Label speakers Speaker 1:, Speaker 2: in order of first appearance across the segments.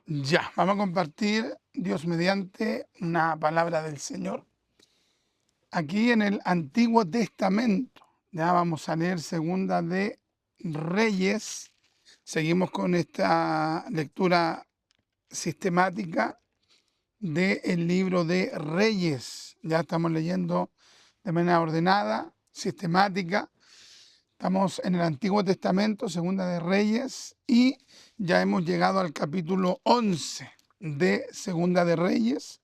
Speaker 1: Ya, vamos a compartir, Dios mediante, una palabra del Señor. Aquí en el Antiguo Testamento, ya vamos a leer Segunda de Reyes. Seguimos con esta lectura sistemática del libro de Reyes. Ya estamos leyendo de manera ordenada, sistemática. Estamos en el Antiguo Testamento, Segunda de Reyes, y ya hemos llegado al capítulo 11 de Segunda de Reyes.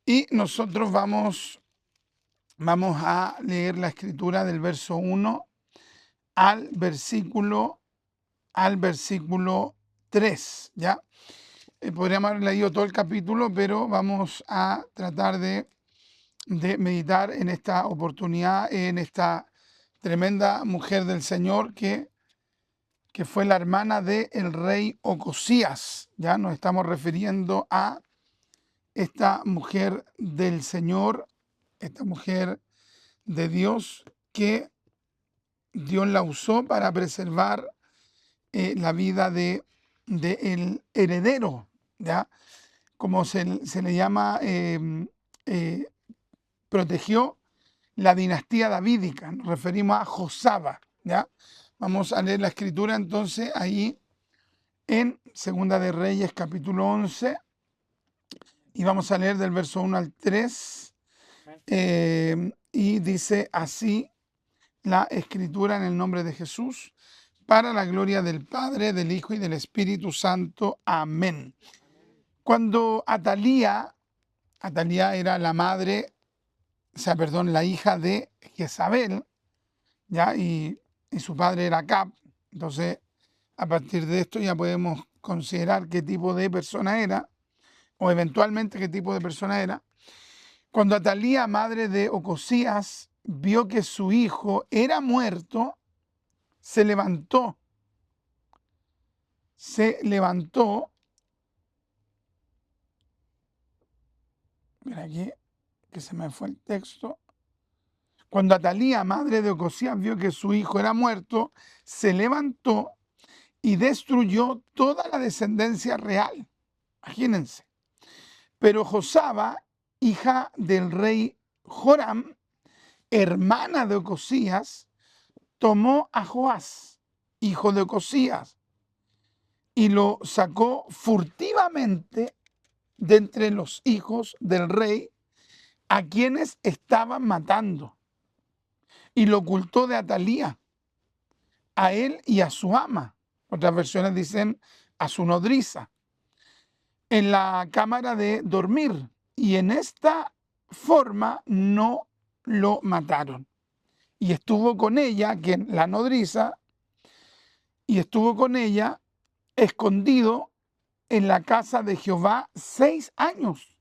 Speaker 1: Y nosotros vamos a leer la escritura del verso 1 al versículo 3, ¿ya? Podríamos haber leído todo el capítulo, pero vamos a tratar de meditar en esta oportunidad, en esta tremenda mujer del Señor que fue la hermana del rey Ocosías. Ya nos estamos refiriendo a esta mujer del Señor, esta mujer de Dios que Dios la usó para preservar la vida de el heredero, ¿ya? Como se le llama, protegió la dinastía davídica. Nos referimos a Josaba, ¿ya? Vamos a leer la escritura entonces ahí en Segunda de Reyes capítulo 11 y vamos a leer del verso 1 al 3 y dice así la escritura en el nombre de Jesús, para la gloria del Padre, del Hijo y del Espíritu Santo. Amén. Cuando Atalía era la madre, la hija de Jezabel, ¿ya? Y su padre era Acab. Entonces, a partir de esto ya podemos considerar qué tipo de persona era, o eventualmente qué tipo de persona era. Cuando Atalía, madre de Ocosías, vio que su hijo era muerto, se levantó, mira aquí que se me fue el texto. Cuando Atalía, madre de Ocosías, vio que su hijo era muerto, se levantó y destruyó toda la descendencia real. Imagínense. Pero Josaba, hija del rey Joram, hermana de Ocosías, tomó a Joás, hijo de Ocosías, y lo sacó furtivamente de entre los hijos del rey a quienes estaban matando, y lo ocultó de Atalía, a él y a su ama. Otras versiones dicen a su nodriza, en la cámara de dormir, y en esta forma no lo mataron. Y estuvo con ella, la nodriza, y estuvo con ella escondido en la casa de Jehová 6 años.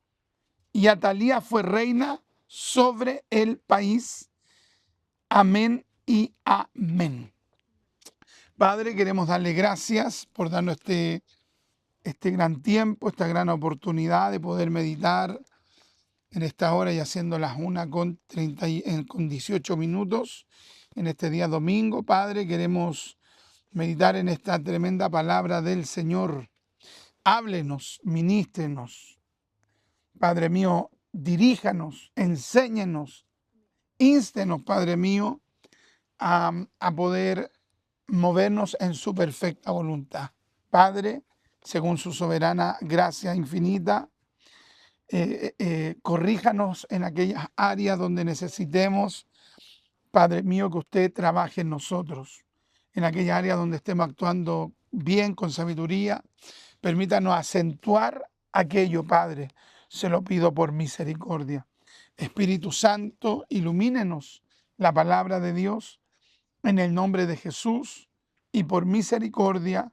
Speaker 1: Y Atalía fue reina sobre el país. Amén y amén. Padre, queremos darle gracias por darnos este gran tiempo, esta gran oportunidad de poder meditar en esta hora, y haciendo las 1:30 con 18 minutos en este día domingo. Padre, queremos meditar en esta tremenda palabra del Señor. Háblenos, ministrenos. Padre mío, diríjanos, enséñenos, ínstenos, Padre mío, a poder movernos en su perfecta voluntad. Padre, según su soberana gracia infinita, corríjanos en aquellas áreas donde necesitemos, Padre mío, que usted trabaje en nosotros, en aquellas áreas donde estemos actuando bien, con sabiduría. Permítanos acentuar aquello, Padre, se lo pido por misericordia. Espíritu Santo, ilumínenos la palabra de Dios en el nombre de Jesús y por misericordia.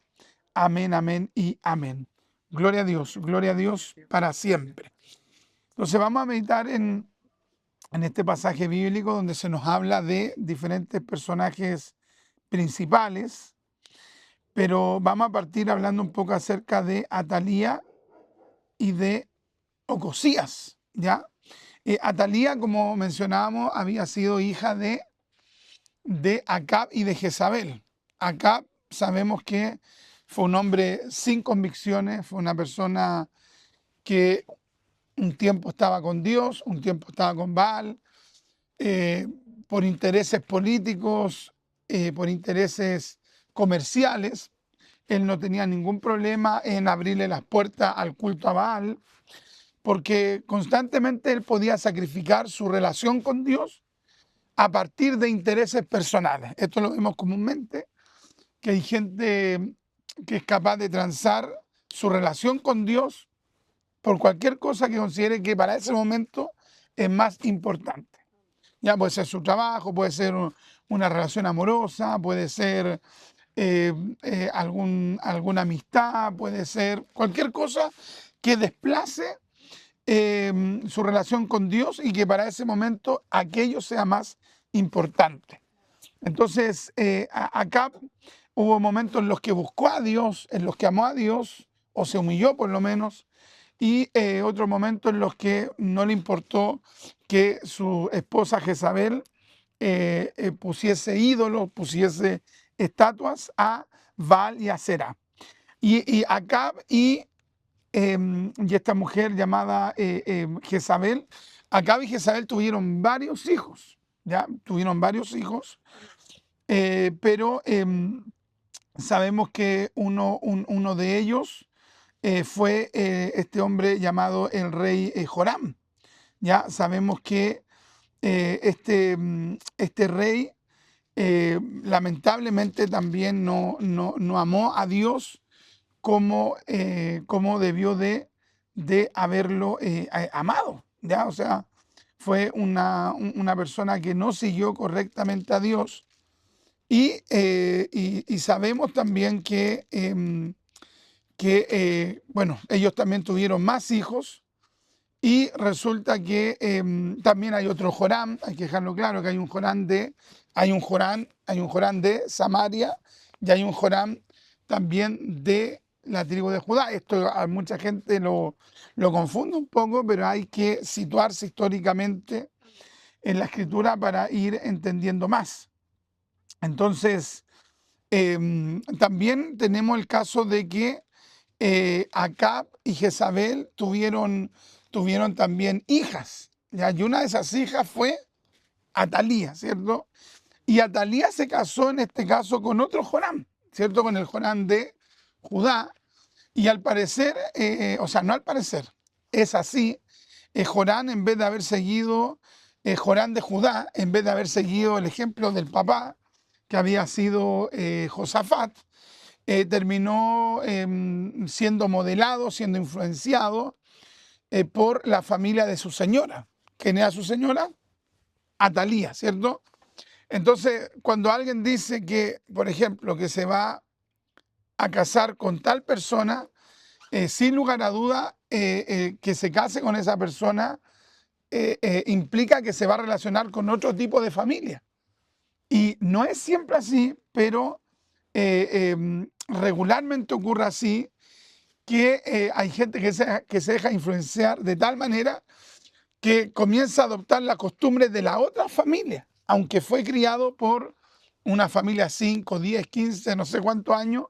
Speaker 1: Amén, amén y amén. Gloria a Dios para siempre. Entonces vamos a meditar en este pasaje bíblico donde se nos habla de diferentes personajes principales, pero vamos a partir hablando un poco acerca de Atalía y de Ocosías, ¿ya? Atalía, como mencionábamos, había sido hija de Acab y de Jezabel. Acab sabemos que fue un hombre sin convicciones, fue una persona que un tiempo estaba con Dios, un tiempo estaba con Baal, eh, por intereses políticos, por intereses comerciales. Él no tenía ningún problema en abrirle las puertas al culto a Baal, porque constantemente él podía sacrificar su relación con Dios a partir de intereses personales. Esto lo vemos comúnmente, que hay gente que es capaz de transar su relación con Dios por cualquier cosa que considere que para ese momento es más importante. Ya puede ser su trabajo, puede ser una relación amorosa, puede ser alguna amistad, puede ser cualquier cosa que desplace su relación con Dios y que para ese momento aquello sea más importante. Entonces, Acab hubo momentos en los que buscó a Dios, en los que amó a Dios, o se humilló por lo menos, y otros momentos en los que no le importó que su esposa Jezabel pusiese ídolos, pusiese estatuas a Baal y a Será. Y Acab y esta mujer llamada Jezabel, Acab y Jezabel tuvieron varios hijos, ¿ya? Tuvieron varios hijos, pero sabemos que uno de ellos fue este hombre llamado el rey Joram. Ya sabemos que este rey lamentablemente también no amó a Dios como debió de haberlo amado, ¿ya? O sea, fue una persona que no siguió correctamente a Dios y sabemos también bueno, ellos también tuvieron más hijos y resulta que también hay otro Joram, hay que dejarlo claro que hay un Joram de Samaria y hay un Joram también de la tribu de Judá. Esto a mucha gente lo confunde un poco, pero hay que situarse históricamente en la escritura para ir entendiendo más. Entonces, también tenemos el caso de que Acab y Jezabel tuvieron también hijas, ¿ya? Y una de esas hijas fue Atalía, ¿cierto? Y Atalía se casó en este caso con otro Joram, ¿cierto? Con el Joram de Judá. Y al parecer, o sea, no al parecer, es así, Joram en vez de haber seguido, Joram de Judá, en vez de haber seguido el ejemplo del papá, que había sido Josafat, terminó siendo modelado, siendo influenciado por la familia de su señora. ¿Quién era su señora? Atalía, ¿cierto? Entonces, cuando alguien dice que, por ejemplo, que se va a casar con tal persona, sin lugar a duda, que se case con esa persona implica que se va a relacionar con otro tipo de familia. Y no es siempre así, pero regularmente ocurre así, que hay gente que se deja influenciar de tal manera que comienza a adoptar las costumbres de la otra familia, aunque fue criado por una familia 5, 10, 15, no sé cuántos años,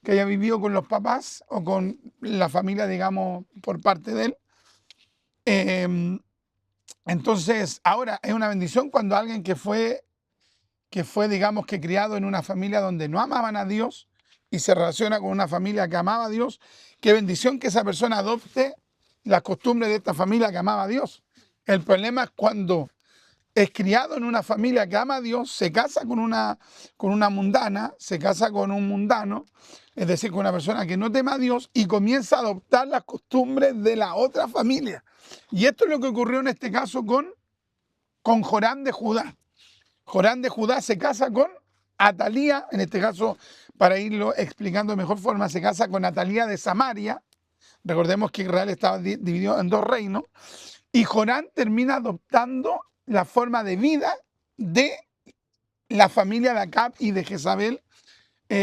Speaker 1: que haya vivido con los papás o con la familia, digamos, por parte de él. Entonces, ahora es una bendición cuando alguien que fue, digamos, que criado en una familia donde no amaban a Dios y se relaciona con una familia que amaba a Dios, qué bendición que esa persona adopte las costumbres de esta familia que amaba a Dios. El problema es cuando es criado en una familia que ama a Dios, se casa con una mundana, se casa con un mundano, es decir, con una persona que no teme a Dios y comienza a adoptar las costumbres de la otra familia. Y esto es lo que ocurrió en este caso con Joram de Judá. Joram de Judá se casa con Atalía, en este caso, para irlo explicando de mejor forma, se casa con Atalía de Samaria. Recordemos que Israel estaba dividido en dos reinos. Y Joram termina adoptando la forma de vida de la familia de Acab y de Jezabel,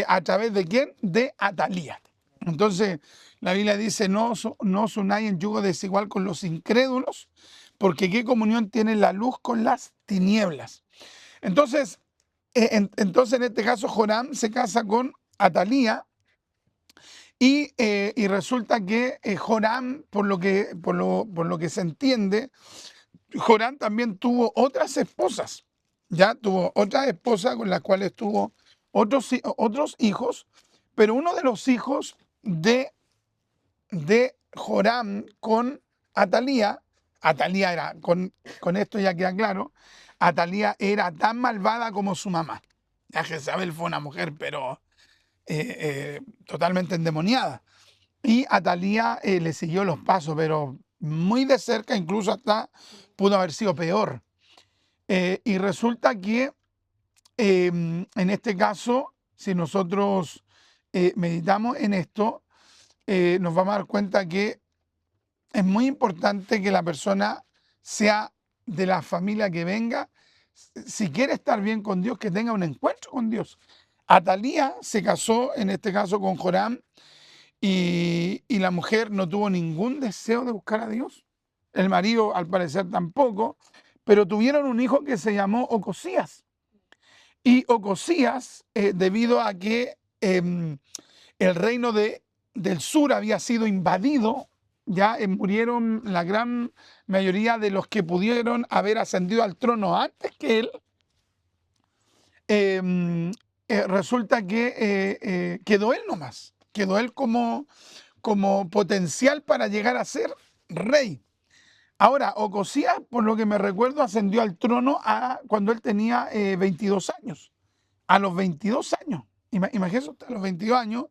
Speaker 1: a través de ¿quién? De Atalía. Entonces, la Biblia dice, no os unáis en yugo desigual con los incrédulos, porque ¿qué comunión tiene la luz con las tinieblas? Entonces, en este caso, Joram se casa con Atalía, Y resulta que Joram, por lo que se entiende, Joram también tuvo otras esposas, ya tuvo otras esposas con las cuales tuvo otros hijos, pero uno de los hijos de Joram con Atalía, Atalía era, con esto ya queda claro, Atalía era tan malvada como su mamá. Ya Jezabel fue una mujer, pero totalmente endemoniada. Y Atalía le siguió los pasos, pero muy de cerca, incluso hasta pudo haber sido peor. Y resulta que en este caso, si nosotros meditamos en esto, nos vamos a dar cuenta que es muy importante que la persona sea de la familia que venga, si quiere estar bien con Dios, que tenga un encuentro con Dios. Atalía se casó, en este caso, con Joram, y la mujer no tuvo ningún deseo de buscar a Dios. El marido, al parecer, tampoco, pero tuvieron un hijo que se llamó Ocosías. Y Ocosías, debido a que el reino del sur había sido invadido, ya murieron la gran mayoría de los que pudieron haber ascendido al trono antes que él. Resulta que quedó él nomás, quedó él como potencial para llegar a ser rey. Ahora, Ocosías, por lo que me recuerdo, ascendió al trono cuando él tenía 22 años. A los 22 años, imagínense usted, a los 22 años,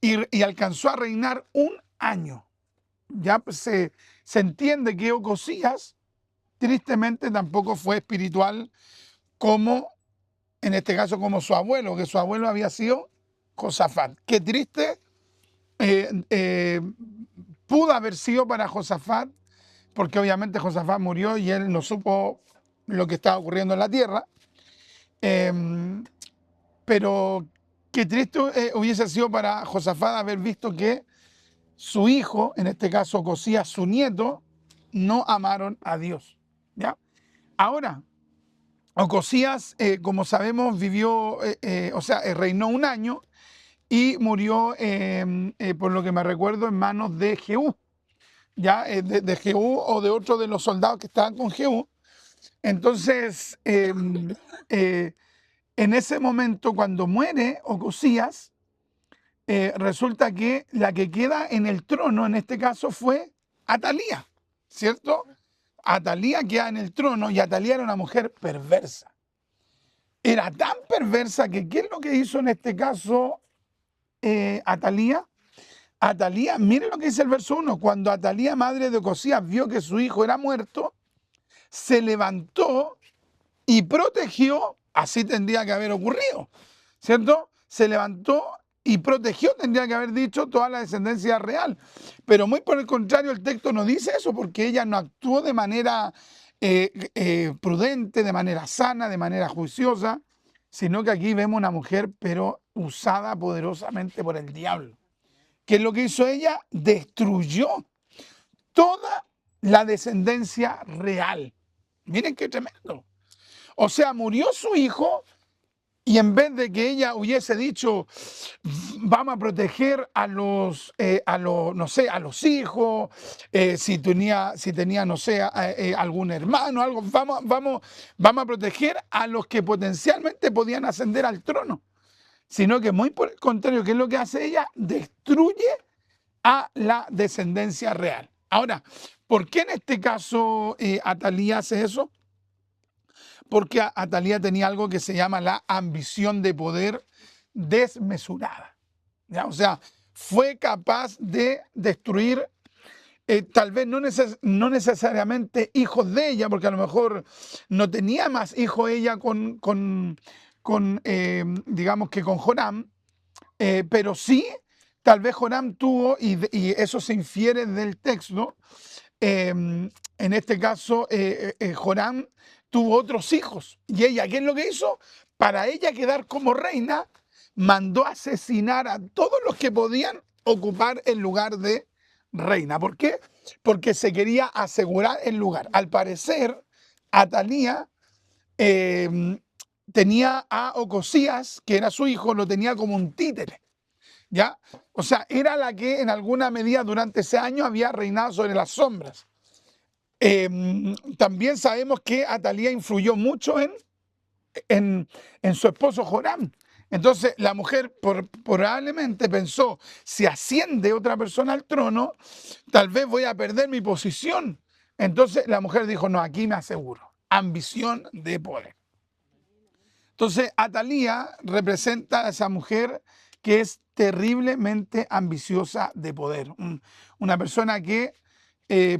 Speaker 1: y alcanzó a reinar un año. Ya pues, se entiende que Ocosías, tristemente, tampoco fue espiritual como, en este caso, como su abuelo, que su abuelo había sido Josafat. Qué triste pudo haber sido para Josafat, porque obviamente Josafat murió y él no supo lo que estaba ocurriendo en la tierra. Pero qué triste hubiese sido para Josafat haber visto que su hijo, en este caso Ocosías, su nieto, no amaron a Dios. ¿Ya? Ahora, Ocosías, como sabemos, vivió, reinó un año y murió, por lo que me recuerdo, en manos de Jehú, ya de Jehú o de otro de los soldados que estaban con Jehú. Entonces, en ese momento, cuando muere Ocosías, resulta que la que queda en el trono, en este caso, fue Atalía, ¿cierto? Atalía queda en el trono y Atalía era una mujer perversa. Era tan perversa que, ¿qué es lo que hizo en este caso Atalía? Atalía, miren lo que dice el verso 1, cuando Atalía, madre de Ocosías, vio que su hijo era muerto, se levantó y protegió, así tendría que haber ocurrido, ¿cierto? Se levantó y protegió, tendría que haber dicho, toda la descendencia real. Pero muy por el contrario, el texto no dice eso, porque ella no actuó de manera prudente, de manera sana, de manera juiciosa, sino que aquí vemos una mujer, pero usada poderosamente por el diablo. ¿Qué es lo que hizo ella? Destruyó toda la descendencia real. Miren qué tremendo. O sea, murió su hijo y en vez de que ella hubiese dicho, vamos a proteger a los no sé, a los hijos, si tenía, no sé, algún hermano, algo, vamos a proteger a los que potencialmente podían ascender al trono. Sino que muy por el contrario, ¿qué es lo que hace ella? Destruye a la descendencia real. Ahora, ¿por qué en este caso Atalía hace eso? Porque Atalía tenía algo que se llama la ambición de poder desmesurada. ¿Ya? O sea, fue capaz de destruir, tal vez no necesariamente hijos de ella, porque a lo mejor no tenía más hijos ella digamos que con Joram, pero sí, tal vez Joram tuvo, y eso se infiere del texto, en este caso, Joram tuvo otros hijos. Y ella, ¿qué es lo que hizo? Para ella quedar como reina, mandó asesinar a todos los que podían ocupar el lugar de reina. ¿Por qué? Porque se quería asegurar el lugar. Al parecer, Atalía tenía a Ocosías, que era su hijo, lo tenía como un títere. ¿ya? O sea, era la que en alguna medida durante ese año había reinado sobre las sombras. También sabemos que Atalía influyó mucho en su esposo Joram. Entonces la mujer probablemente pensó, si asciende otra persona al trono, tal vez voy a perder mi posición. Entonces la mujer dijo, no, aquí me aseguro, ambición de poder. Entonces Atalía representa a esa mujer que es terriblemente ambiciosa de poder, una persona que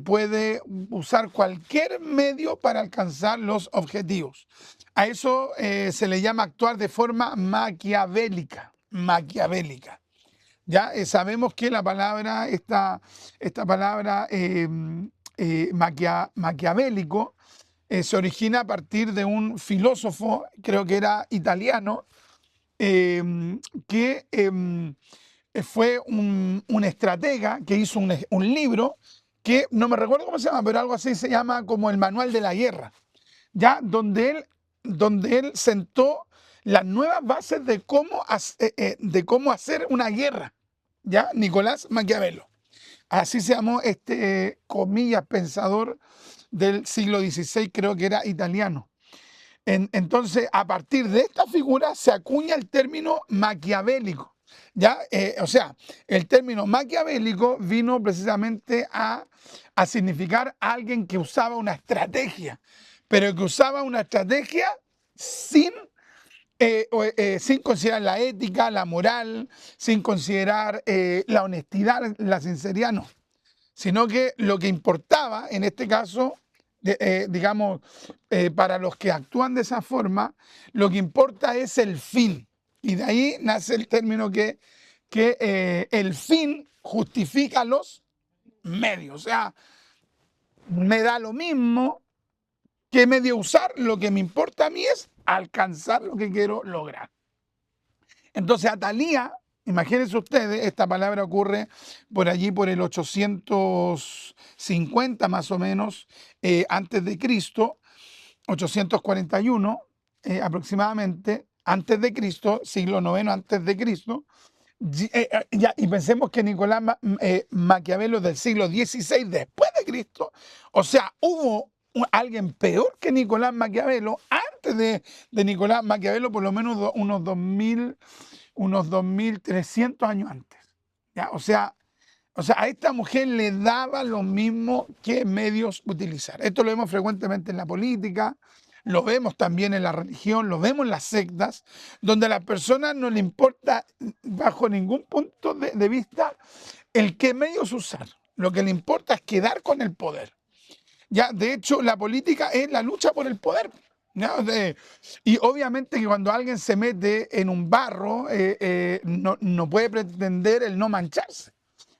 Speaker 1: puede usar cualquier medio para alcanzar los objetivos. A eso se le llama actuar de forma maquiavélica, maquiavélica. Ya sabemos que la palabra, esta palabra maquiavélico se origina a partir de un filósofo, creo que era italiano, que fue un estratega que hizo un libro que no me recuerdo cómo se llama, pero algo así se llama como el Manual de la Guerra, ya donde él sentó las nuevas bases de cómo hacer una guerra, ya Nicolás Maquiavelo. Así se llamó este, comillas, pensador del siglo XVI, creo que era italiano. Entonces, a partir de esta figura se acuña el término maquiavélico. ¿Ya? O sea, el término maquiavélico vino precisamente a significar a alguien que usaba una estrategia, pero que usaba una estrategia sin considerar la ética, la moral, sin considerar la honestidad, la sinceridad, no. Sino que lo que importaba en este caso, digamos, para los que actúan de esa forma, lo que importa es el fin. Y de ahí nace el término que el fin justifica los medios. O sea, me da lo mismo qué medio usar, lo que me importa a mí es alcanzar lo que quiero lograr. Entonces, Atalía, imagínense ustedes, esta palabra ocurre por allí por el 850 más o menos antes de Cristo, 841 aproximadamente antes de Cristo, siglo IX antes de Cristo. Y pensemos que Nicolás Maquiavelo es del siglo XVI después de Cristo, o sea, hubo alguien peor que Nicolás Maquiavelo antes de Nicolás Maquiavelo, por lo menos unos 2300 años antes. ¿Ya? O sea, a esta mujer le daba lo mismo que medios utilizar. Esto lo vemos frecuentemente en la política, lo vemos también en la religión, lo vemos en las sectas, donde a las personas no le importa bajo ningún punto de vista el qué medios usar. Lo que le importa es quedar con el poder. Ya, de hecho, la política es la lucha por el poder. ¿Ya? Y obviamente que cuando alguien se mete en un barro, no puede pretender el no mancharse.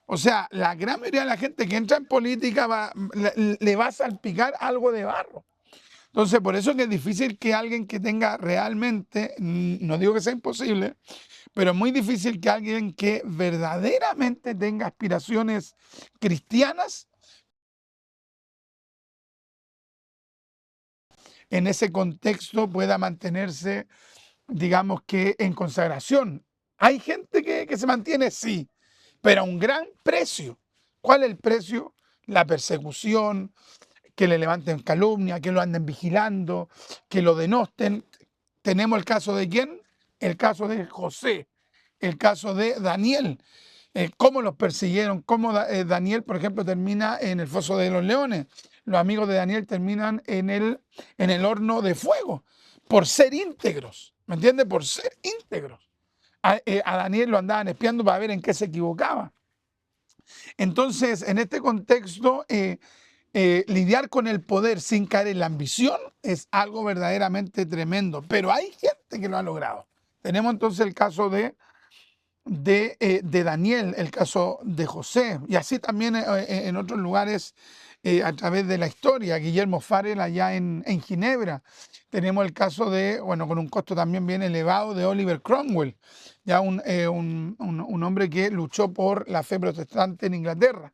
Speaker 1: O sea, la gran mayoría de la gente que entra en política le va a salpicar algo de barro. Entonces, por eso es que es difícil que alguien que tenga realmente, no digo que sea imposible, pero es muy difícil que alguien que verdaderamente tenga aspiraciones cristianas en ese contexto pueda mantenerse, digamos que en consagración. ¿Hay gente que se mantiene? Sí, pero a un gran precio. ¿Cuál es el precio? La persecución, que le levanten calumnia, que lo anden vigilando, que lo denosten. Tenemos el caso de ¿quién? El caso de José, el caso de Daniel. Cómo los persiguieron, cómo Daniel, por ejemplo, termina en el foso de los leones. Los amigos de Daniel terminan en el horno de fuego, por ser íntegros, ¿me entiendes? Por ser íntegros. A Daniel lo andaban espiando para ver en qué se equivocaba. Entonces, en este contexto, lidiar con el poder sin caer en la ambición es algo verdaderamente tremendo, pero hay gente que lo ha logrado. Tenemos entonces el caso de Daniel, el caso de José, y así también en otros lugares a través de la historia. Guillermo Farrell allá en Ginebra. Tenemos el caso de, bueno, con un costo también bien elevado, de Oliver Cromwell, ya un hombre que luchó por la fe protestante en Inglaterra.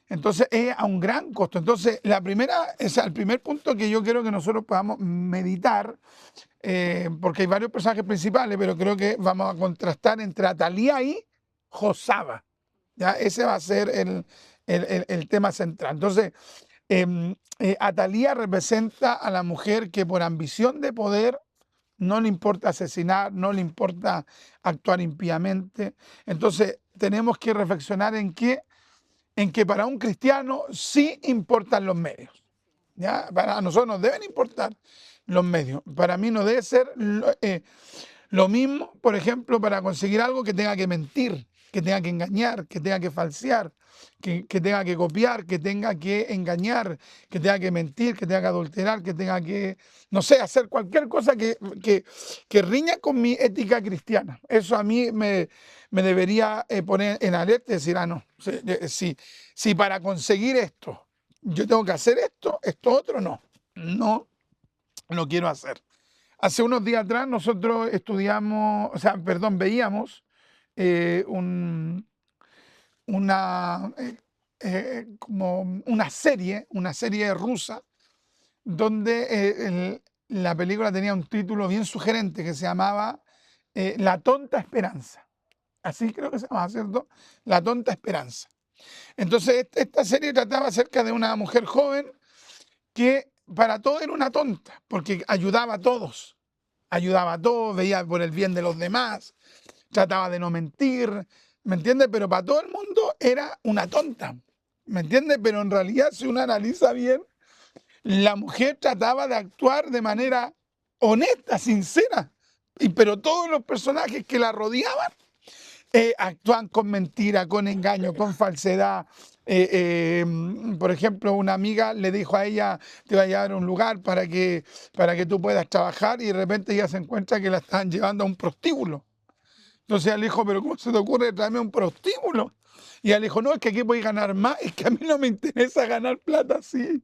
Speaker 1: Entonces es a un gran costo. Entonces, el primer punto que yo quiero que nosotros podamos meditar, porque hay varios personajes principales, pero creo que vamos a contrastar entre Atalía y Josaba. ¿Ya? Ese va a ser el tema central. Entonces, Atalía representa a la mujer que por ambición de poder no le importa asesinar, no le importa actuar impíamente. Entonces, tenemos que reflexionar en que para un cristiano sí importan los medios. ¿Ya? Para nosotros nos deben importar los medios. Para mí no debe ser lo mismo, por ejemplo, para conseguir algo que tenga que mentir, que tenga que engañar, que tenga que falsear, que tenga que copiar, que tenga que engañar, que tenga que mentir, que tenga que adulterar, que tenga que, no sé, hacer cualquier cosa que riña con mi ética cristiana. Eso a mí me debería poner en alerta y decir, no, si para conseguir esto yo tengo que hacer esto otro no, no lo quiero hacer. Hace unos días atrás nosotros veíamos como una serie rusa, donde la película tenía un título bien sugerente que se llamaba La tonta esperanza. Así creo que se llama, ¿cierto? La tonta esperanza. Entonces, esta serie trataba acerca de una mujer joven que para todo era una tonta, porque ayudaba a todos, veía por el bien de los demás, trataba de no mentir, ¿me entiendes? Pero para todo el mundo era una tonta, ¿me entiendes? Pero en realidad, si uno analiza bien, la mujer trataba de actuar de manera honesta, sincera, pero todos los personajes que la rodeaban actúan con mentira, con engaño, con falsedad. Por ejemplo, una amiga le dijo a ella, te voy a llevar a un lugar para que tú puedas trabajar, y de repente ella se encuentra que la están llevando a un prostíbulo. Entonces ella le dijo, pero ¿cómo se te ocurre traerme a un prostíbulo? Y ella le dijo, no, es que aquí voy a ganar más, es que a mí no me interesa ganar plata así.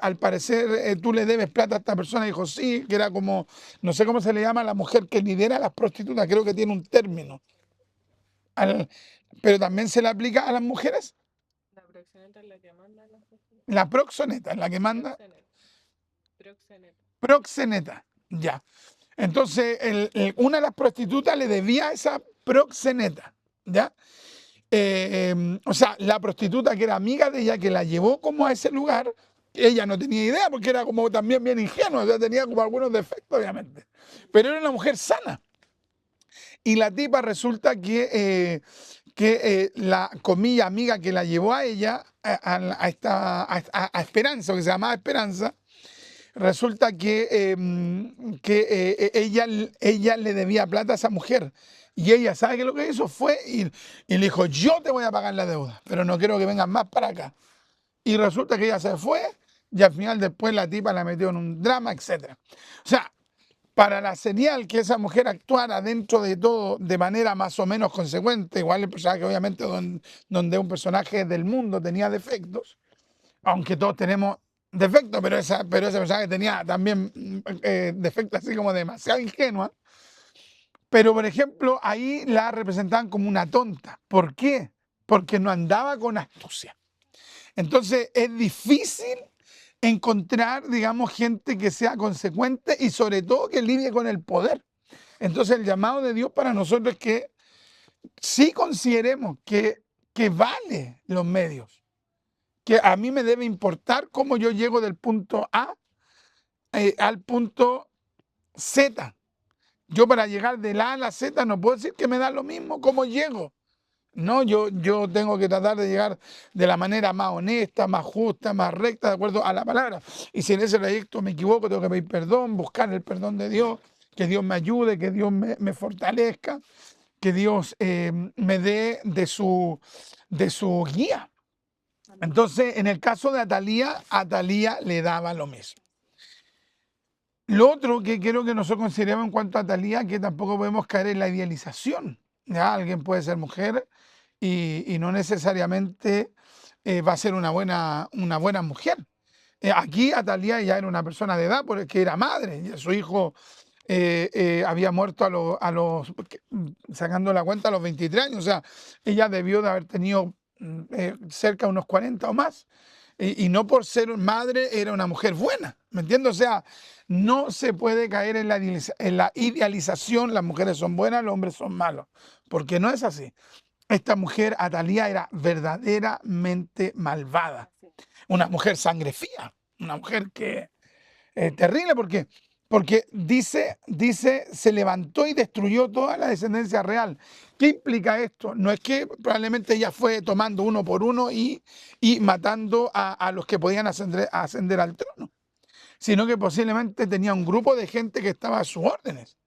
Speaker 1: Al parecer, tú le debes plata a esta persona. Dijo, sí, que era como, no sé cómo se le llama a la mujer que lidera a las prostitutas, creo que tiene un término. Pero también se le aplica a las mujeres.
Speaker 2: La proxeneta es la que manda a las prostitutas.
Speaker 1: La proxeneta es la que manda.
Speaker 2: Proxeneta.
Speaker 1: Proxeneta, ya. Entonces, una de las prostitutas le debía a esa proxeneta, ¿ya? O sea, la prostituta que era amiga de ella, que la llevó como a ese lugar, ella no tenía idea porque era como también bien ingenua, o sea, tenía como algunos defectos, obviamente, pero era una mujer sana. Y la tipa resulta que la comilla amiga que la llevó a ella, a Esperanza, que se llamaba Esperanza, resulta que ella le debía plata a esa mujer. Y ella, ¿sabe qué lo que hizo? Fue y le dijo, yo te voy a pagar la deuda, pero no quiero que vengas más para acá. Y resulta que ella se fue y al final después la tipa la metió en un drama, etc. O sea, para la señal que esa mujer actuara dentro de todo de manera más o menos consecuente, igual el personaje obviamente donde un personaje del mundo tenía defectos, aunque todos tenemos defectos, pero ese personaje tenía también defectos así como demasiado ingenua. Pero, por ejemplo, ahí la representaban como una tonta. ¿Por qué? Porque no andaba con astucia. Entonces, es difícil encontrar, digamos, gente que sea consecuente y sobre todo que lidie con el poder. Entonces, el llamado de Dios para nosotros es que sí consideremos que vale los medios, que a mí me debe importar cómo yo llego del punto A al punto Z. Yo para llegar del A a la Z no puedo decir que me da lo mismo cómo llego. No, yo tengo que tratar de llegar de la manera más honesta, más justa, más recta, de acuerdo a la palabra. Y si en ese trayecto me equivoco, tengo que pedir perdón, buscar el perdón de Dios, que Dios me ayude, que Dios me fortalezca, que Dios me dé de su guía. Entonces, en el caso de Atalía le daba lo mismo. Lo otro que quiero que nosotros consideremos en cuanto a Atalía, que tampoco podemos caer en la idealización. ¿Ya? Alguien puede ser mujer y no necesariamente va a ser una buena mujer. Aquí Atalía ya era una persona de edad porque era madre, y su hijo había muerto sacando la cuenta, a los 23 años. O sea, ella debió de haber tenido cerca de unos 40 o más. y no por ser madre era una mujer buena, ¿me entiendes? O sea, no se puede caer en la idealización, las mujeres son buenas, los hombres son malos, porque no es así. Esta mujer, Atalía, era verdaderamente malvada, una mujer sangre fría, una mujer que terrible porque dice, se levantó y destruyó toda la descendencia real. ¿Qué implica esto? No es que probablemente ella fue tomando uno por uno y matando a los que podían ascender al trono, sino que posiblemente tenía un grupo de gente que estaba a sus órdenes.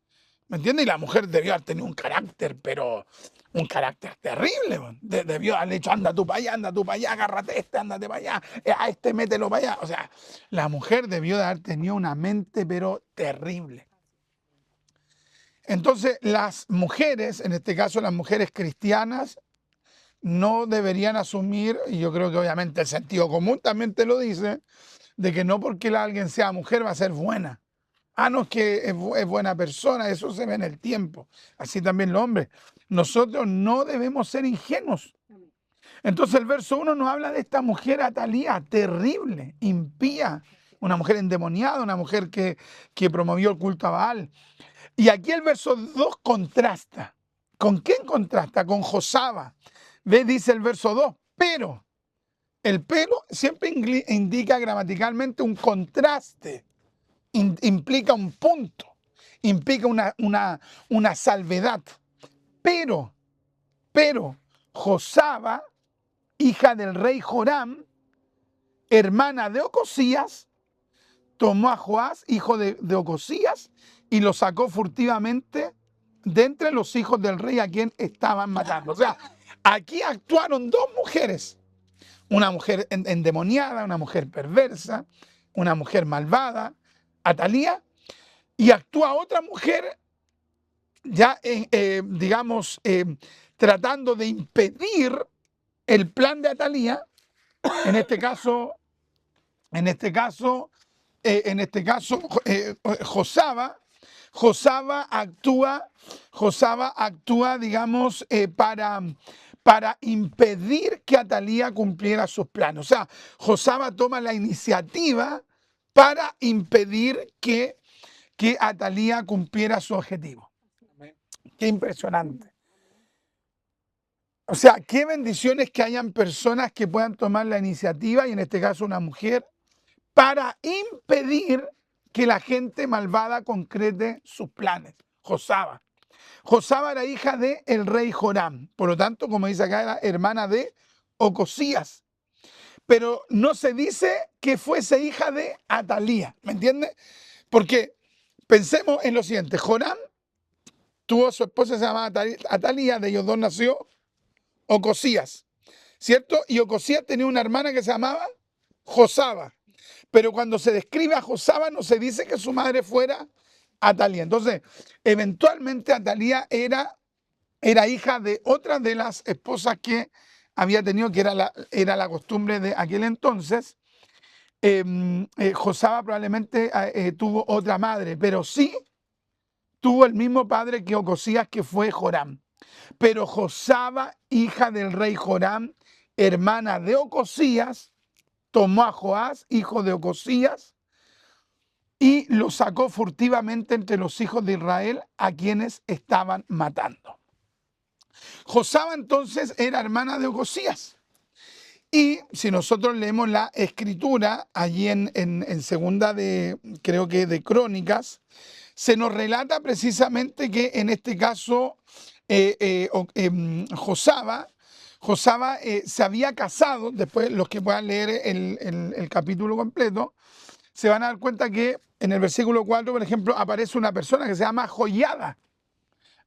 Speaker 1: ¿Me entiendes? Y la mujer debió haber tenido un carácter, pero un carácter terrible. Man. Debió haberle dicho, anda tú para allá, agárrate ándate para allá, a este mételo para allá. O sea, la mujer debió de haber tenido una mente, pero terrible. Entonces, las mujeres, en este caso las mujeres cristianas, no deberían asumir, y yo creo que obviamente el sentido común también te lo dice, de que no porque alguien sea mujer va a ser buena. Ah, no, es que es buena persona, eso se ve en el tiempo. Así también los hombres. Nosotros no debemos ser ingenuos. Entonces el verso 1 nos habla de esta mujer Atalía, terrible, impía, una mujer endemoniada, una mujer que promovió el culto a Baal. Y aquí el verso 2 contrasta. ¿Con quién contrasta? Con Josaba. ¿Ves? Dice el verso 2, pero el pero siempre indica gramaticalmente un contraste. Implica un punto, implica una salvedad. Pero, Josaba, hija del rey Joram, hermana de Ocosías, tomó a Joás, hijo de Ocosías, y lo sacó furtivamente de entre los hijos del rey a quien estaban matando. O sea, aquí actuaron dos mujeres, una mujer endemoniada, una mujer perversa, una mujer malvada, Atalía, y actúa otra mujer ya, digamos, tratando de impedir el plan de Atalía, en este caso, Josaba actúa, digamos, para impedir que Atalía cumpliera sus planes. O sea, Josaba toma la iniciativa para impedir que Atalía cumpliera su objetivo. Qué impresionante. O sea, qué bendiciones que hayan personas que puedan tomar la iniciativa, y en este caso una mujer, para impedir que la gente malvada concrete sus planes. Josaba. Josaba era hija del rey Joram. Por lo tanto, como dice acá, era hermana de Ocosías. Pero no se dice que fuese hija de Atalía. ¿Me entiendes? Porque pensemos en lo siguiente. Joram tuvo su esposa, se llamaba Atalía, de ellos dos nació Ocosías, ¿cierto? Y Ocosías tenía una hermana que se llamaba Josaba. Pero cuando se describe a Josaba no se dice que su madre fuera Atalía. Entonces, eventualmente Atalía era hija de otra de las esposas que había tenido, que era la costumbre de aquel entonces. Josaba probablemente tuvo otra madre, pero sí tuvo el mismo padre que Ocosías, que fue Joram. Pero Josaba, hija del rey Joram, hermana de Ocosías, tomó a Joás, hijo de Ocosías, y lo sacó furtivamente entre los hijos de Israel, a quienes estaban matando. Josaba entonces era hermana de Ocosías. Y si nosotros leemos la escritura allí en segunda creo que de Crónicas, se nos relata precisamente que en este caso Josaba se había casado. Después los que puedan leer el capítulo completo se van a dar cuenta que en el versículo 4, por ejemplo, aparece una persona que se llama Joiada.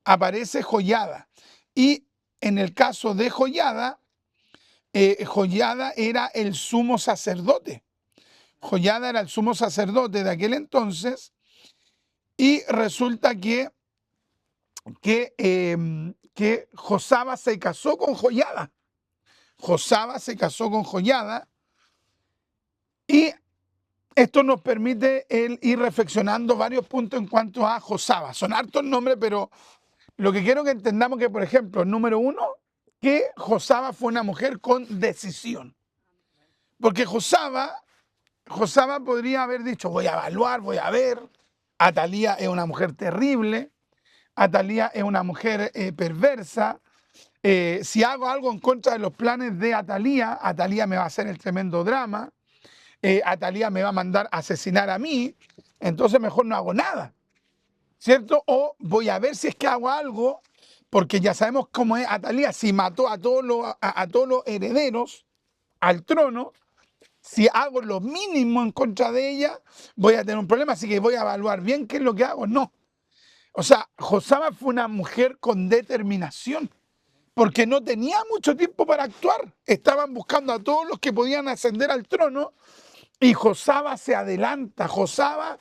Speaker 1: Aparece Joiada. Y en el caso de Joiada, Joiada era el sumo sacerdote. Joiada era el sumo sacerdote de aquel entonces, y resulta que Josaba se casó con Joiada. Josaba se casó con Joiada, y esto nos permite ir reflexionando varios puntos en cuanto a Josaba. Son hartos nombres, pero lo que quiero que entendamos que, por ejemplo, número uno, que Josaba fue una mujer con decisión. Porque Josaba podría haber dicho, voy a evaluar, voy a ver. Atalía es una mujer terrible, Atalía es una mujer perversa. Si hago algo en contra de los planes de Atalía, Atalía me va a hacer el tremendo drama. Atalía me va a mandar a asesinar a mí, entonces mejor no hago nada, ¿cierto? O voy a ver si es que hago algo, porque ya sabemos cómo es Atalía, si mató a todos los herederos al trono, si hago lo mínimo en contra de ella, voy a tener un problema, así que voy a evaluar bien qué es lo que hago. No. O sea, Josaba fue una mujer con determinación, porque no tenía mucho tiempo para actuar. Estaban buscando a todos los que podían ascender al trono y Josaba se adelanta. Josaba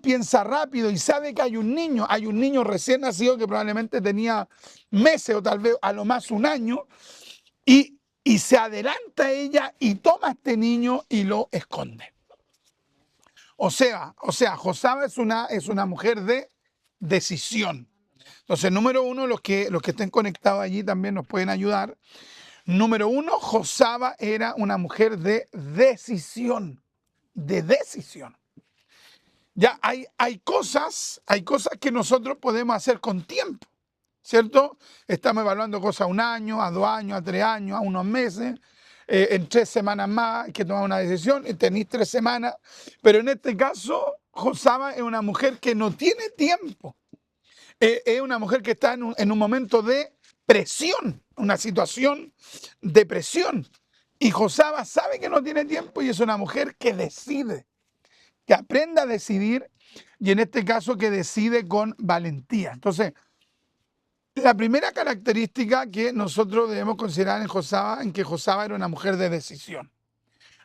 Speaker 1: piensa rápido y sabe que hay un niño recién nacido que probablemente tenía meses o tal vez a lo más un año, y se adelanta ella y toma a este niño y lo esconde. O sea, Josaba es una mujer de decisión. Entonces, número uno, los que estén conectados allí también nos pueden ayudar. Número uno, Josaba era una mujer de decisión. De decisión. Ya hay cosas que nosotros podemos hacer con tiempo, ¿cierto? Estamos evaluando cosas a un año, a 2 años, a 3 años, a unos meses. En 3 semanas más hay que tomar una decisión, tenéis 3 semanas. Pero en este caso, Josaba es una mujer que no tiene tiempo. Es una mujer que está en un momento de presión, una situación de presión. Y Josaba sabe que no tiene tiempo y es una mujer que decide, que aprenda a decidir, y en este caso que decide con valentía. Entonces, la primera característica que nosotros debemos considerar en que Josaba era una mujer de decisión.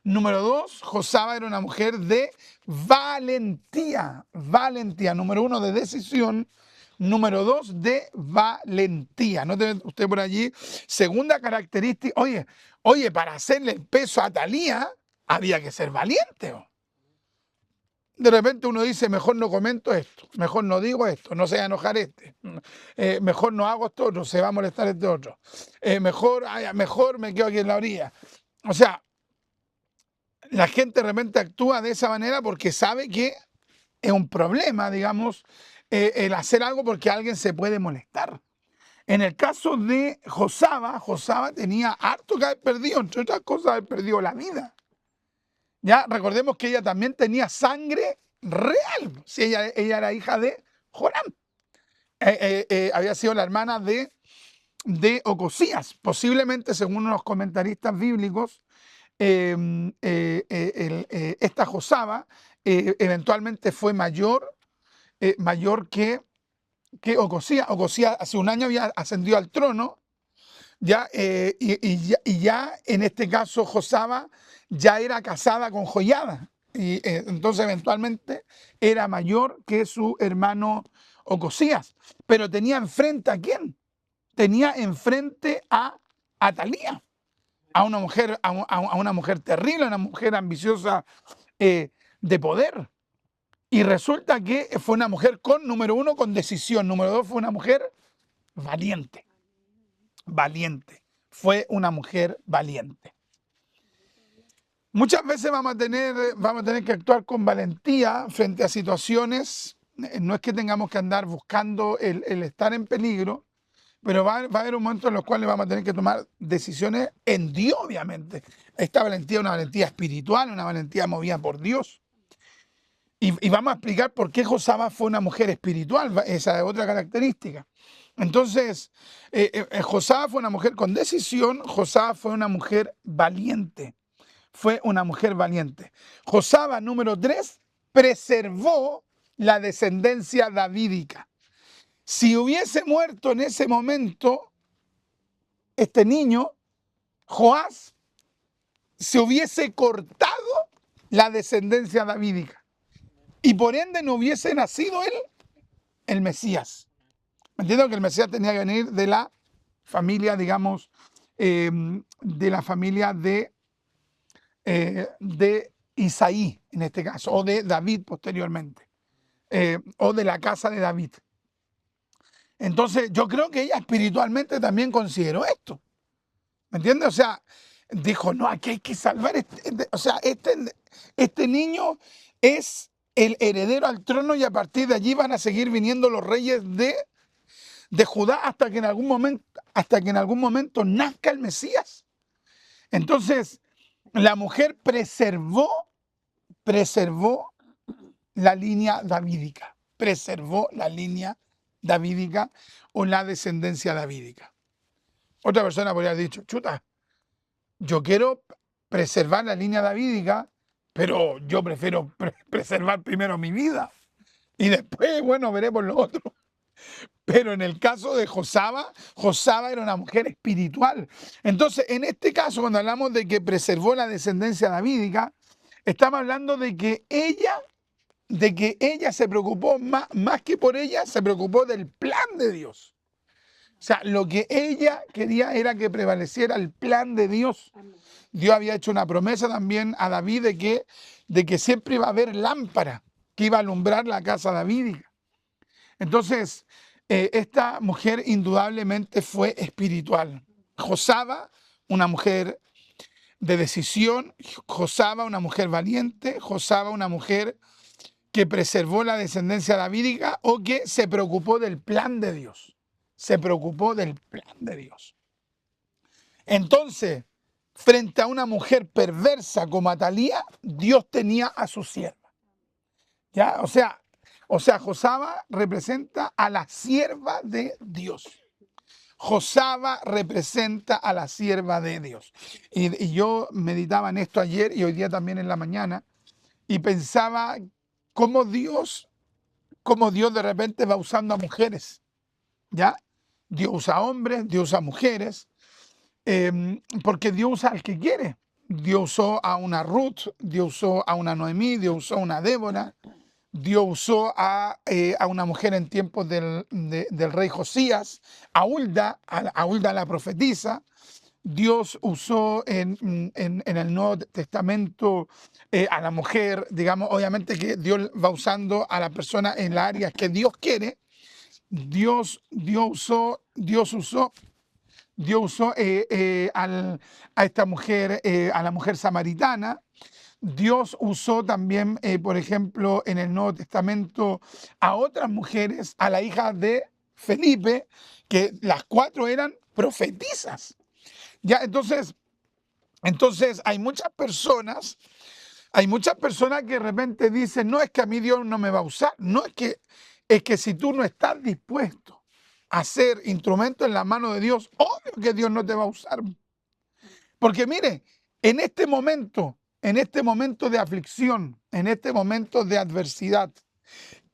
Speaker 1: Número 2, Josaba era una mujer de valentía. Valentía, número 1, de decisión. Número 2, de valentía. Note usted por allí. Segunda característica. Oye, para hacerle el peso a Atalía había que ser valiente. De repente uno dice, mejor no comento esto, mejor no digo esto, no se va a enojar este, mejor no hago esto otro, se va a molestar este otro, mejor me quedo aquí en la orilla. O sea, la gente de repente actúa de esa manera porque sabe que es un problema, digamos, el hacer algo porque alguien se puede molestar. En el caso de Josaba tenía harto que haber perdido, entre otras cosas, haber perdido la vida. Ya recordemos que ella también tenía sangre real. Si ella era hija de Joram. Había sido la hermana de Ocosías. Posiblemente, según los comentaristas bíblicos, esta Josaba eventualmente fue mayor que Ocosías. Ocosías hace un año había ascendido al trono. Y ya en este caso Josaba ya era casada con Joiada, y entonces eventualmente era mayor que su hermano Ocosías, pero tenía enfrente ¿a quién? Tenía enfrente a Atalía, a una mujer terrible, a una mujer ambiciosa de poder. Y resulta que fue una mujer número 1, con decisión. Número 2, fue una mujer valiente. Valiente. Fue una mujer valiente. Muchas veces vamos a tener que actuar con valentía frente a situaciones. No es que tengamos que andar buscando el estar en peligro, pero va a haber un momento en los cuales vamos a tener que tomar decisiones en Dios, obviamente. Esta valentía es una valentía espiritual, una valentía movida por Dios. Y vamos a explicar por qué Josaba fue una mujer espiritual, esa es otra característica. Entonces, Josaba fue una mujer con decisión, Josaba fue una mujer valiente. Fue una mujer valiente. Josaba, número 3, preservó la descendencia davídica. Si hubiese muerto en ese momento este niño, Joás, se hubiese cortado la descendencia davídica. Y por ende no hubiese nacido él, el Mesías. Entiendo que el Mesías tenía que venir de la familia, digamos, de la familia de Isaí, en este caso, o de David posteriormente, o de la casa de David. Entonces, yo creo que ella espiritualmente también consideró esto. ¿Me entiendes? O sea, dijo, no, aquí hay que salvar, o sea, este niño es el heredero al trono y a partir de allí van a seguir viniendo los reyes de Judá hasta que en algún momento nazca el Mesías. Entonces, la mujer preservó la línea davídica, preservó la línea davídica o la descendencia davídica. Otra persona podría haber dicho, chuta, yo quiero preservar la línea davídica, pero yo prefiero preservar primero mi vida y después, bueno, veremos lo otro. Pero en el caso de Josaba, Josaba era una mujer espiritual. Entonces, en este caso, cuando hablamos de que preservó la descendencia davídica, estamos hablando de que ella se preocupó más que por ella, se preocupó del plan de Dios. O sea, lo que ella quería era que prevaleciera el plan de Dios. Dios había hecho una promesa también a David de que siempre iba a haber lámpara que iba a alumbrar la casa davídica. Entonces, esta mujer indudablemente fue espiritual. Josaba, una mujer de decisión, Josaba, una mujer valiente, Josaba, una mujer que preservó la descendencia davídica o que se preocupó del plan de Dios. Se preocupó del plan de Dios. Entonces, frente a una mujer perversa como Atalía, Dios tenía a su sierva. ¿Ya? O sea, Josaba representa a la sierva de Dios. Josaba representa a la sierva de Dios. Y yo meditaba en esto ayer y hoy día también en la mañana y pensaba cómo Dios de repente va usando a mujeres, ¿ya? Dios usa hombres, Dios usa mujeres, porque Dios usa al que quiere. Dios usó a una Ruth, Dios usó a una Noemí, Dios usó a una Débora, Dios usó a una mujer en tiempos del rey Josías, a Hulda la profetisa. Dios usó en el Nuevo Testamento a la mujer, digamos, obviamente que Dios va usando a la persona en las áreas que Dios quiere. Dios usó a esta mujer, a la mujer samaritana. Dios usó también, por ejemplo, en el Nuevo Testamento a otras mujeres, a la hija de Felipe, que las cuatro eran profetisas. Ya, entonces hay muchas personas que de repente dicen, no, es que a mí Dios no me va a usar. No, es que si tú no estás dispuesto a ser instrumento en la mano de Dios, obvio que Dios no te va a usar. Porque mire, en este momento de aflicción, en este momento de adversidad,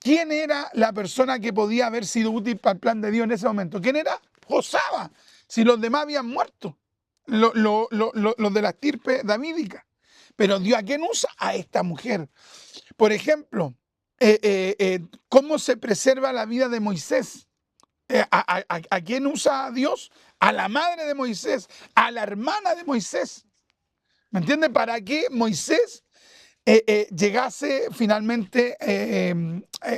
Speaker 1: ¿quién era la persona que podía haber sido útil para el plan de Dios en ese momento? ¿Quién era? Josaba, si los demás habían muerto, los de la estirpe davídica. Pero Dios, ¿a quién usa? A esta mujer. Por ejemplo, ¿cómo se preserva la vida de Moisés? ¿A quién usa a Dios? A la madre de Moisés, a la hermana de Moisés. ¿Me entiende? Para que Moisés llegase finalmente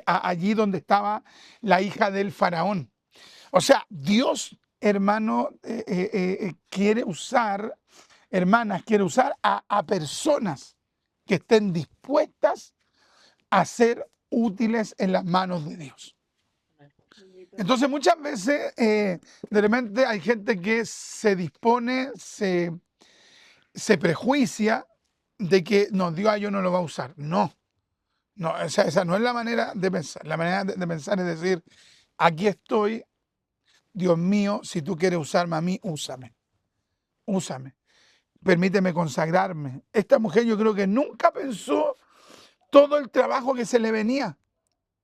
Speaker 1: allí donde estaba la hija del faraón. O sea, Dios, hermano, quiere usar, hermanas, quiere usar a personas que estén dispuestas a ser útiles en las manos de Dios. Entonces muchas veces de repente hay gente que se dispone, se prejuicia de que no, Dios a ellos no lo va a usar. No, esa no es la manera de pensar. La manera de pensar es decir, aquí estoy, Dios mío, si tú quieres usarme a mí, úsame. Úsame. Permíteme consagrarme. Esta mujer yo creo que nunca pensó todo el trabajo que se le venía,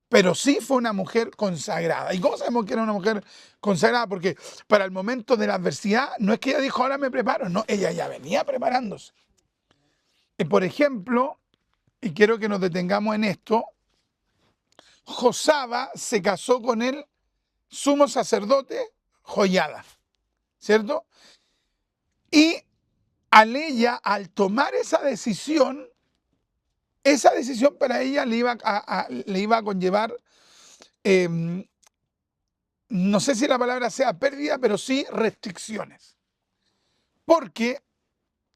Speaker 1: pero sí fue una mujer consagrada. ¿Y cómo sabemos que era una mujer consagrada? Porque para el momento de la adversidad no es que ella dijo, ahora me preparo. No, ella ya venía preparándose. Por ejemplo, y quiero que nos detengamos en esto, Josaba se casó con el sumo sacerdote Joiada, ¿cierto? Y al tomar esa decisión para ella le iba a conllevar, no sé si la palabra sea pérdida, pero sí restricciones. Porque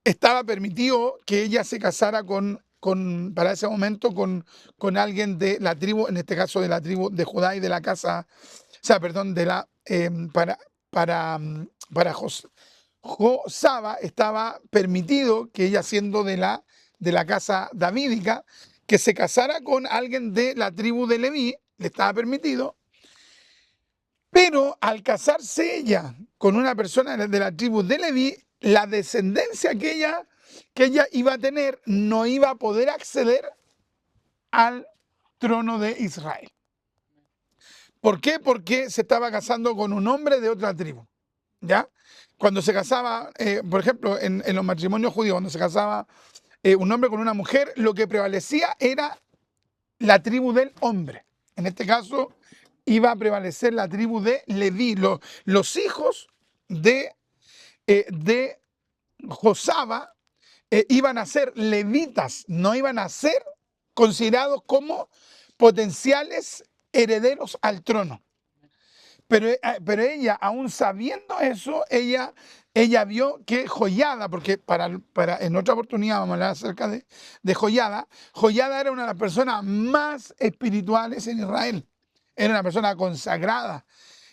Speaker 1: estaba permitido que ella se casara para ese momento con alguien de la tribu, en este caso de la tribu de Judá y de la casa, o sea, perdón, para Josaba estaba permitido que ella, siendo de la casa davídica, que se casara con alguien de la tribu de Leví, le estaba permitido, pero al casarse ella con una persona de la tribu de Leví, la descendencia que ella iba a tener no iba a poder acceder al trono de Israel. ¿Por qué? Porque se estaba casando con un hombre de otra tribu, ¿ya? Cuando se casaba, por ejemplo, en los matrimonios judíos, cuando se casaba un hombre con una mujer, lo que prevalecía era la tribu del hombre. En este caso, iba a prevalecer la tribu de Leví. Los hijos de Josaba iban a ser levitas, no iban a ser considerados como potenciales herederos al trono. Pero ella, aún sabiendo eso, ella vio que Joiada, porque en otra oportunidad vamos a hablar acerca de Joiada. Joiada era una de las personas más espirituales en Israel. Era una persona consagrada.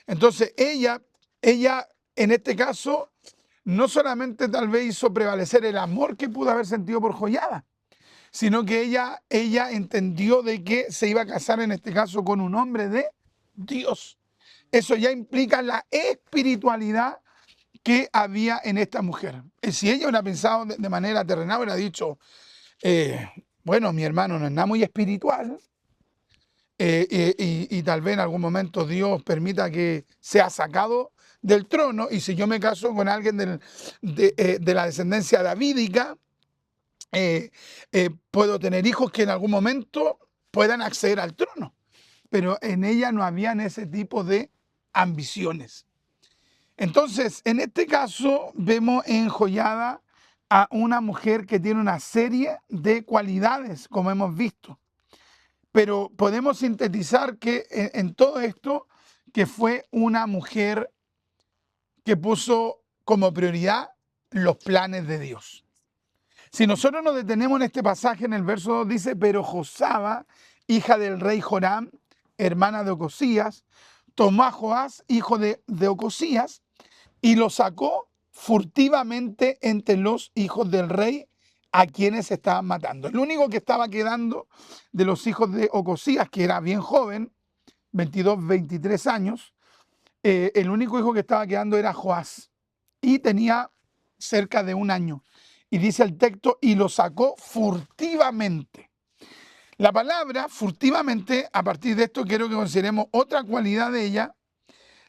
Speaker 1: Entonces ella en este caso, no solamente tal vez hizo prevalecer el amor que pudo haber sentido por Joiada, sino que ella entendió de que se iba a casar en este caso con un hombre de Dios. Eso ya implica la espiritualidad que había en esta mujer. Si ella hubiera pensado de manera terrenal, hubiera dicho, bueno, mi hermano no es nada muy espiritual, y tal vez en algún momento Dios permita que sea sacado del trono, y si yo me caso con alguien de la descendencia davídica, puedo tener hijos que en algún momento puedan acceder al trono. Pero en ella no habían ese tipo de ambiciones. Entonces, en este caso, vemos en Joiada a una mujer que tiene una serie de cualidades, como hemos visto. Pero podemos sintetizar que en todo esto, que fue una mujer que puso como prioridad los planes de Dios. Si nosotros nos detenemos en este pasaje, en el verso 2 dice, pero Josaba, hija del rey Joram, hermana de Ocosías, tomó a Joás, hijo de Ocosías, y lo sacó furtivamente entre los hijos del rey a quienes se estaban matando. El único que estaba quedando de los hijos de Ocosías, que era bien joven, 22, 23 años, el único hijo que estaba quedando era Joás, y tenía cerca de un año. Y dice el texto, y lo sacó furtivamente. La palabra furtivamente, a partir de esto quiero que consideremos otra cualidad de ella.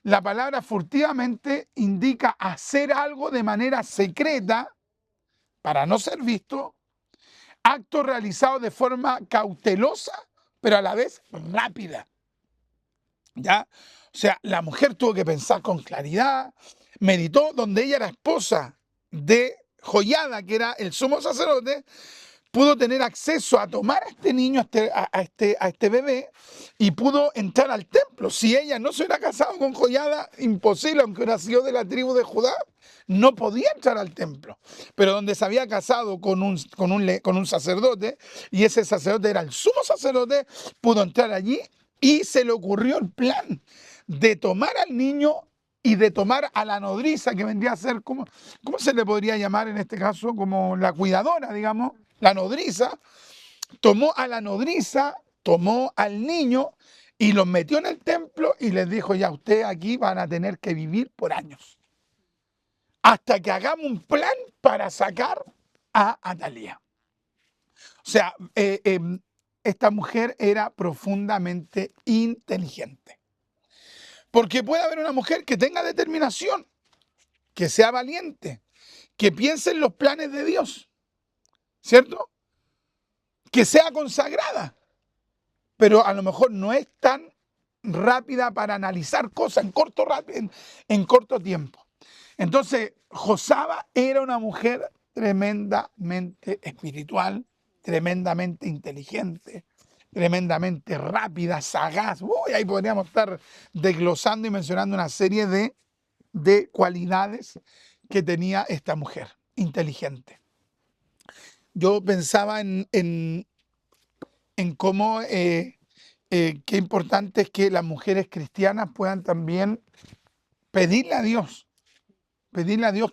Speaker 1: La palabra furtivamente indica hacer algo de manera secreta para no ser visto, acto realizado de forma cautelosa, pero a la vez rápida. ¿Ya? O sea, la mujer tuvo que pensar con claridad, meditó, donde ella era esposa de Joiada, que era el sumo sacerdote, pudo tener acceso a tomar a este niño, a este bebé, y pudo entrar al templo. Si ella no se hubiera casado con Joiada, imposible, aunque hubiera sido de la tribu de Judá, no podía entrar al templo. Pero donde se había casado con un sacerdote, y ese sacerdote era el sumo sacerdote, pudo entrar allí, y se le ocurrió el plan de tomar al niño y de tomar a la nodriza, que vendría a ser, ¿cómo se le podría llamar en este caso? Como la cuidadora, digamos, la nodriza. Tomó a la nodriza, tomó al niño y los metió en el templo y les dijo, ya ustedes aquí van a tener que vivir por años, hasta que hagamos un plan para sacar a Atalía. O sea, esta mujer era profundamente inteligente. Porque puede haber una mujer que tenga determinación, que sea valiente, que piense en los planes de Dios, ¿cierto? Que sea consagrada, pero a lo mejor no es tan rápida para analizar cosas en corto tiempo. Entonces, Josaba era una mujer tremendamente espiritual, tremendamente inteligente, tremendamente rápida, sagaz. Uy, ahí podríamos estar desglosando y mencionando una serie de cualidades que tenía esta mujer inteligente. yo pensaba en cómo qué importante es que las mujeres cristianas puedan también pedirle a Dios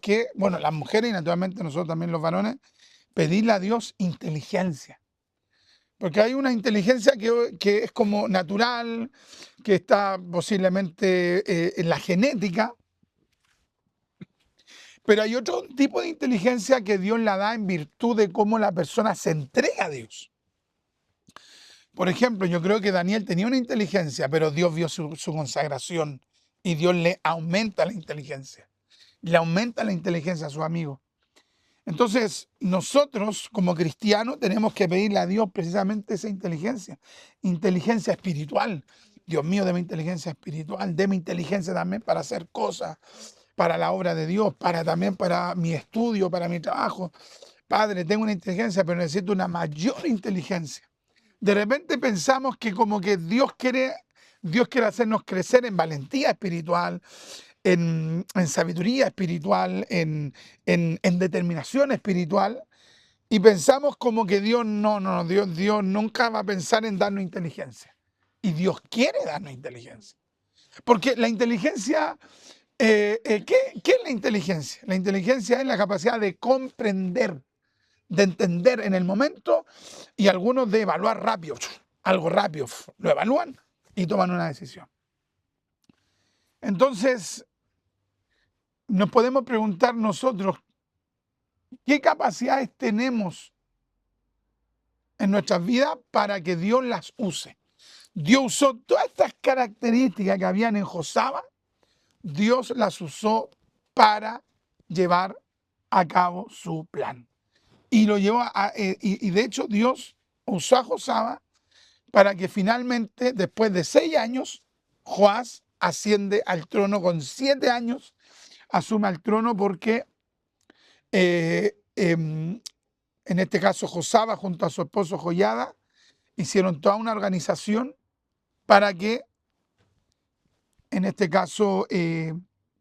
Speaker 1: que, bueno, las mujeres y naturalmente nosotros también los varones, pedirle a Dios inteligencia. Porque hay una inteligencia que es como natural, que está posiblemente en la genética, pero hay otro tipo de inteligencia que Dios la da en virtud de cómo la persona se entrega a Dios. Por ejemplo, yo creo que Daniel tenía una inteligencia, pero Dios vio su consagración y Dios le aumenta la inteligencia. Le aumenta la inteligencia a su amigo. Entonces, nosotros como cristianos tenemos que pedirle a Dios precisamente esa inteligencia espiritual. Dios mío, deme inteligencia espiritual, deme inteligencia también para hacer cosas, para la obra de Dios, también para mi estudio, para mi trabajo. Padre, tengo una inteligencia, pero necesito una mayor inteligencia. De repente pensamos que como que Dios quiere hacernos crecer en valentía espiritual, en sabiduría espiritual, en determinación espiritual, y pensamos como que Dios Dios nunca va a pensar en darnos inteligencia. Y Dios quiere darnos inteligencia. Porque la inteligencia, ¿qué es la inteligencia? La inteligencia es la capacidad de comprender, de entender en el momento y algunos de evaluar rápido, algo rápido, lo evalúan y toman una decisión. Entonces, nos podemos preguntar nosotros, ¿qué capacidades tenemos en nuestras vidas para que Dios las use? Dios usó todas estas características que habían en Josaba, Dios las usó para llevar a cabo su plan. Y lo llevó y de hecho Dios usó a Josaba para que finalmente, después de 6 años, Joás asciende al trono con 7 años, asume al trono porque en este caso Josaba junto a su esposo Joiada hicieron toda una organización para que en este caso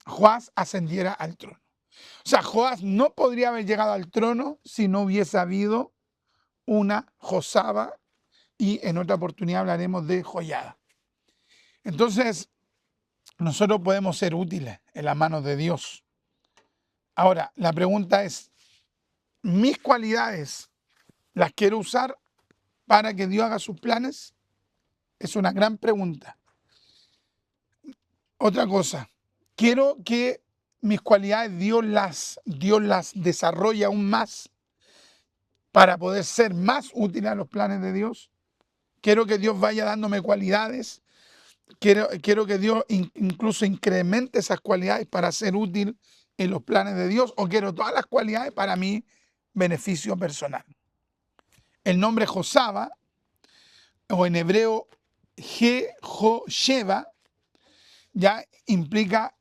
Speaker 1: Joás ascendiera al trono. O sea, Joás no podría haber llegado al trono si no hubiese habido una Josaba, y en otra oportunidad hablaremos de Joiada. Entonces, nosotros podemos ser útiles en las manos de Dios. Ahora, la pregunta es, ¿mis cualidades las quiero usar para que Dios haga sus planes? Es una gran pregunta. Otra cosa, quiero que mis cualidades Dios las desarrolle aún más para poder ser más útil a los planes de Dios. Quiero que Dios vaya dándome cualidades. Quiero que Dios incluso incremente esas cualidades para ser útil en los planes de Dios, o quiero todas las cualidades para mi beneficio personal. El nombre Josaba, o en hebreo Jehosheba, ya implica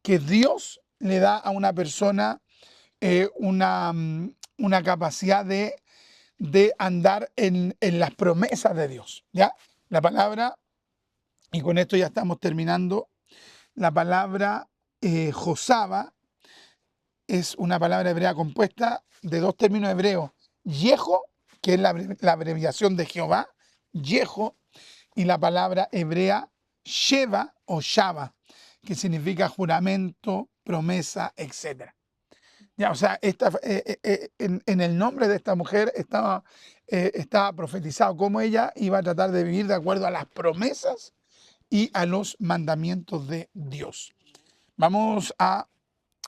Speaker 1: que Dios le da a una persona una capacidad de andar en las promesas de Dios. ¿Ya? La palabra, y con esto ya estamos terminando, la palabra Josaba es una palabra hebrea compuesta de 2 términos hebreos, Yeho, que es la abreviación de Jehová, Yeho, y la palabra hebrea Sheva o Shava, que significa juramento, promesa, etc. Ya, o sea, en el nombre de esta mujer estaba profetizado cómo ella iba a tratar de vivir de acuerdo a las promesas y a los mandamientos de Dios. Vamos a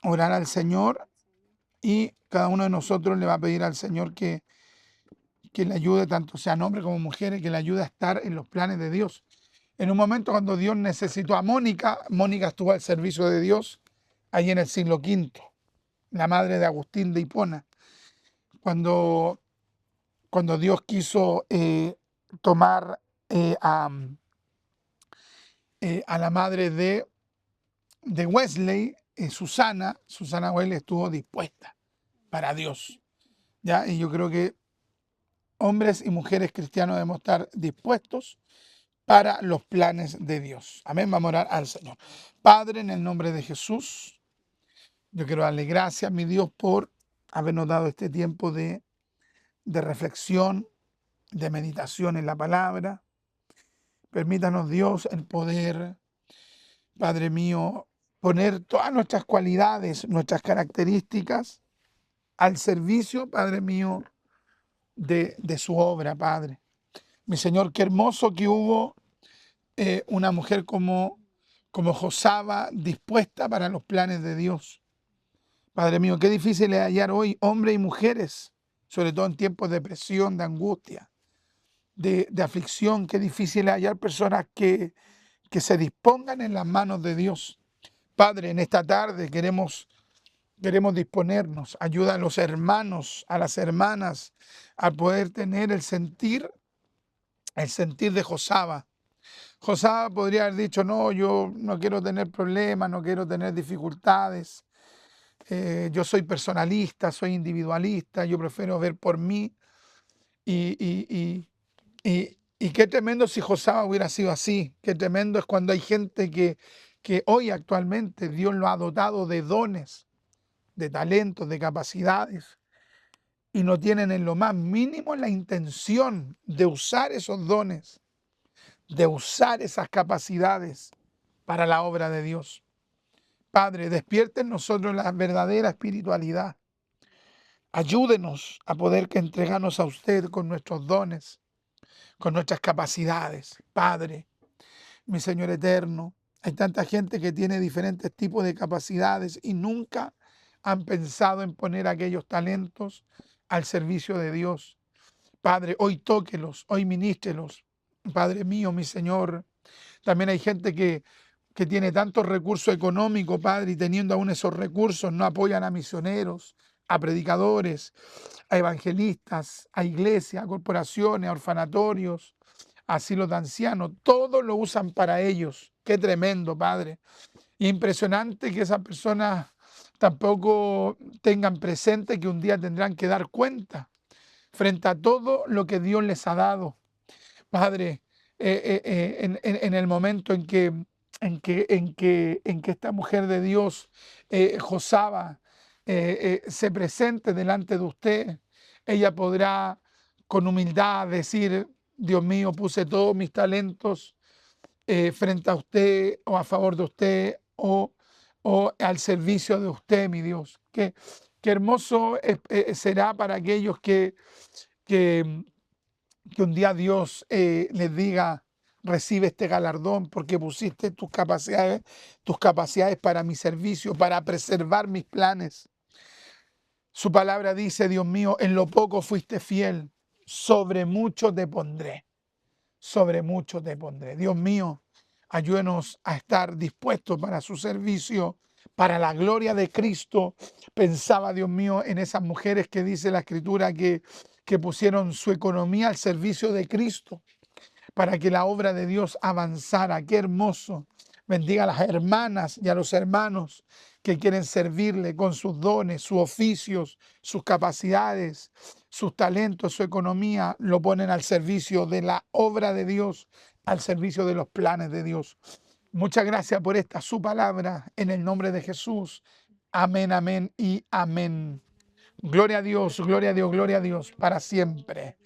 Speaker 1: orar al Señor y cada uno de nosotros le va a pedir al Señor que le ayude, tanto sean hombres como mujeres, que le ayude a estar en los planes de Dios. En un momento cuando Dios necesitó a Mónica, Mónica estuvo al servicio de Dios ahí en el siglo V, la madre de Agustín de Hipona. Cuando Dios quiso tomar a la madre de Wesley, Susana Wesley estuvo dispuesta para Dios. ¿Ya? Y yo creo que hombres y mujeres cristianos debemos estar dispuestos para los planes de Dios. Amén. Vamos a orar al Señor. Padre, en el nombre de Jesús, yo quiero darle gracias, mi Dios, por habernos dado este tiempo de de reflexión, de meditación en la palabra. Permítanos, Dios, el poder, Padre mío, poner todas nuestras cualidades, nuestras características al servicio, Padre mío, de su obra, Padre. Mi Señor, qué hermoso que hubo una mujer como Josaba dispuesta para los planes de Dios. Padre mío, qué difícil es hallar hoy hombres y mujeres, sobre todo en tiempos de presión, de angustia, de aflicción. Qué difícil es hallar personas que se dispongan en las manos de Dios. Padre, en esta tarde queremos disponernos. Ayuda a los hermanos, a las hermanas, a poder tener el sentir de Josaba. Josaba podría haber dicho, no, yo no quiero tener problemas, no quiero tener dificultades. Yo soy personalista, soy individualista, yo prefiero ver por mí. Y qué tremendo si Josaba hubiera sido así. Qué tremendo es cuando hay gente que hoy actualmente Dios lo ha dotado de dones, de talentos, de capacidades, y no tienen en lo más mínimo la intención de usar esos dones, de usar esas capacidades para la obra de Dios. Padre, despierte en nosotros la verdadera espiritualidad. Ayúdenos a poder que entregarnos a usted con nuestros dones, con nuestras capacidades. Padre, mi Señor eterno, hay tanta gente que tiene diferentes tipos de capacidades y nunca han pensado en poner aquellos talentos al servicio de Dios. Padre, hoy tóquelos, hoy ministrelos. Padre mío, mi Señor, también hay gente que tiene tantos recursos económicos, Padre, y teniendo aún esos recursos no apoyan a misioneros, a predicadores, a evangelistas, a iglesias, a corporaciones, a orfanatorios, a asilos de ancianos. Todo lo usan para ellos. Qué tremendo, Padre. Y impresionante que esas personas tampoco tengan presente que un día tendrán que dar cuenta frente a todo lo que Dios les ha dado. Padre, en el momento en que esta mujer de Dios, Josaba, se presente delante de usted, ella podrá con humildad decir, Dios mío, puse todos mis talentos frente a usted o a favor de usted o al servicio de usted, mi Dios. Qué hermoso será para aquellos que, que un día Dios les diga, recibe este galardón porque pusiste tus capacidades para mi servicio, para preservar mis planes. Su palabra dice, Dios mío, en lo poco fuiste fiel, sobre mucho te pondré, sobre mucho te pondré. Dios mío, ayúdenos a estar dispuestos para su servicio, para la gloria de Cristo. Pensaba, Dios mío, en esas mujeres que dice la Escritura que pusieron su economía al servicio de Cristo para que la obra de Dios avanzara. Qué hermoso. Bendiga a las hermanas y a los hermanos que quieren servirle con sus dones, sus oficios, sus capacidades, sus talentos, su economía, lo ponen al servicio de la obra de Dios, al servicio de los planes de Dios. Muchas gracias por esta su palabra en el nombre de Jesús. Amén, amén y amén. Gloria a Dios, gloria a Dios, gloria a Dios para siempre.